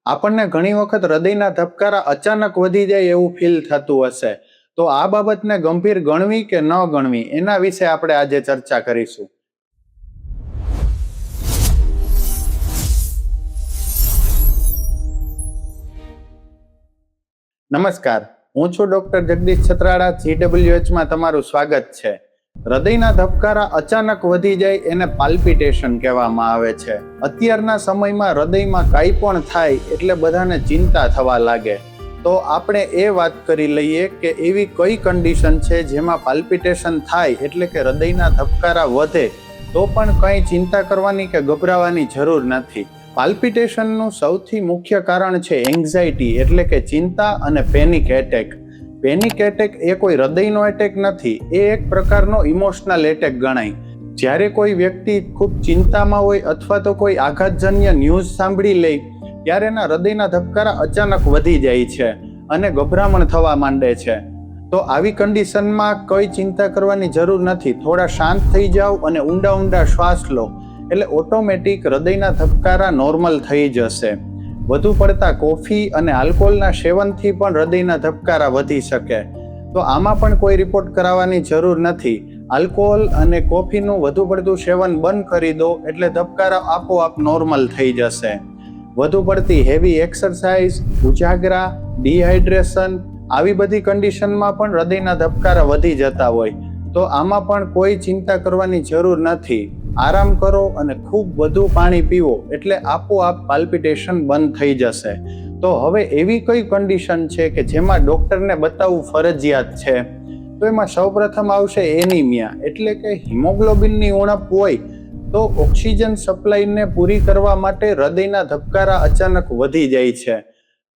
આપણને ઘણી વખત હૃદયના ધબકારા અચાનક વધી જાય એવું ફીલ થતું હશે. તો આ બાબતને ગંભીર ગણવી કે ન ગણવી એના વિશે આપણે આજે ચર્ચા કરીશું. નમસ્કાર, હું છું ડોક્ટર જગદીશ છત્રાડા. GWHમાં તમારું સ્વાગત છે. હૃદયના ધબકારા અચાનક વધી જાય એને પાલ્પિટેશન કહેવામાં આવે છે. અત્યારના સમયમાં હૃદયમાં કાંઈ પણ થાય એટલે બધાને ચિંતા થવા લાગે. તો આપણે એ વાત કરી લઈએ કે એવી કઈ કન્ડિશન છે જેમાં પાલ્પિટેશન થાય એટલે કે હૃદયના ધબકારા વધે તો પણ કંઈ ચિંતા કરવાની કે ગભરાવાની જરૂર નથી. પાલ્પિટેશનનું સૌથી મુખ્ય કારણ છે એન્ઝાઇટી એટલે કે ચિંતા અને પેનિક એટેક. પેનિક એટેક એ કોઈ હૃદયનો એટેક નથી, એ એક પ્રકારનો ઇમોશનલ એટેક ગણાય. જ્યારે કોઈ વ્યક્તિ ખૂબ ચિંતામાં હોય અથવા તો કોઈ આઘાતજન્ય ન્યૂઝ સાંભળી લે ત્યારે એના હૃદયના ધબકારા અચાનક વધી જાય છે અને ગભરામણ થવા માંડે છે. તો આવી કન્ડિશનમાં કોઈ ચિંતા કરવાની જરૂર નથી. થોડા શાંત થઈ જાઓ અને ઊંડા ઊંડા શ્વાસ લો એટલે ઓટોમેટિક હૃદયના ધબકારા નોર્મલ થઈ જશે. વધુ પડતા કોફી અને આલ્કોહોલના સેવનથી પણ હૃદયના ધબકારા વધી શકે. તો આમાં પણ કોઈ રિપોર્ટ કરાવવાની જરૂર નથી. આલ્કોહોલ અને કોફીનું વધુ પડતું સેવન બંધ કરી દો એટલે ધબકારા આપોઆપ નોર્મલ થઈ જશે. વધુ પડતી હેવી એક્સરસાઇઝ, ઉજાગરા, ડિહાઇડ્રેશન આવી બધી કન્ડિશનમાં પણ હૃદયના ધબકારા વધી જતા હોય. તો આમાં પણ કોઈ ચિંતા કરવાની જરૂર નથી. આરામ કરો અને ખૂબ વધુ પાણી પીવો એટલે આપોઆપ પાલ્પિટેશન બંધ થઈ જશે. તો હવે એવી કઈ કન્ડિશન છે કે જેમાં ડોક્ટરને બતાવવું ફરજિયાત છે? તો એમાં સૌપ્રથમ આવશે એનિમિયા એટલે કે હિમોગ્લોબિનની ઉણપ હોય તો ઓક્સિજન સપ્લાયને પૂરી કરવા માટે હૃદયના ધબકારા અચાનક વધી જાય છે.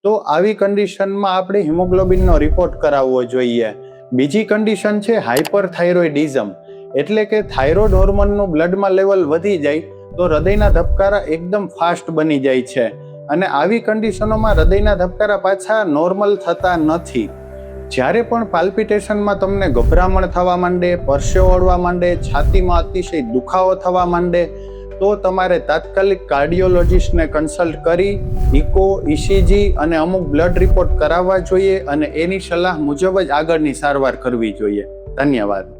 તો આવી કન્ડિશનમાં આપણે હિમોગ્લોબિનનો રિપોર્ટ કરાવવો જોઈએ. બીજી કન્ડિશન છે હાઇપરથાઇરોઇડિઝમ એટલે કે થાઇરોઇડ હોર્મોનનું બ્લડમાં લેવલ વધી જાય તો હૃદયના ધબકારા એકદમ ફાસ્ટ બની જાય છે અને આવી કન્ડિશનોમાં હૃદયના ધબકારા પાછા નોર્મલ થતા નથી. જ્યારે પણ પાલ્પિટેશનમાં તમને ગભરામણ થવા માંડે, પરસેવો વળવા માંડે, છાતીમાં અતિશય દુખાવો થવા માંડે તો તમારે તાત્કાલિક કાર્ડિયોલોજિસ્ટને કન્સલ્ટ કરી ઇકો, ECG અને અમુક બ્લડ રિપોર્ટ કરાવવા જોઈએ અને એની સલાહ મુજબ જ આગળની સારવાર કરવી જોઈએ. ધન્યવાદ.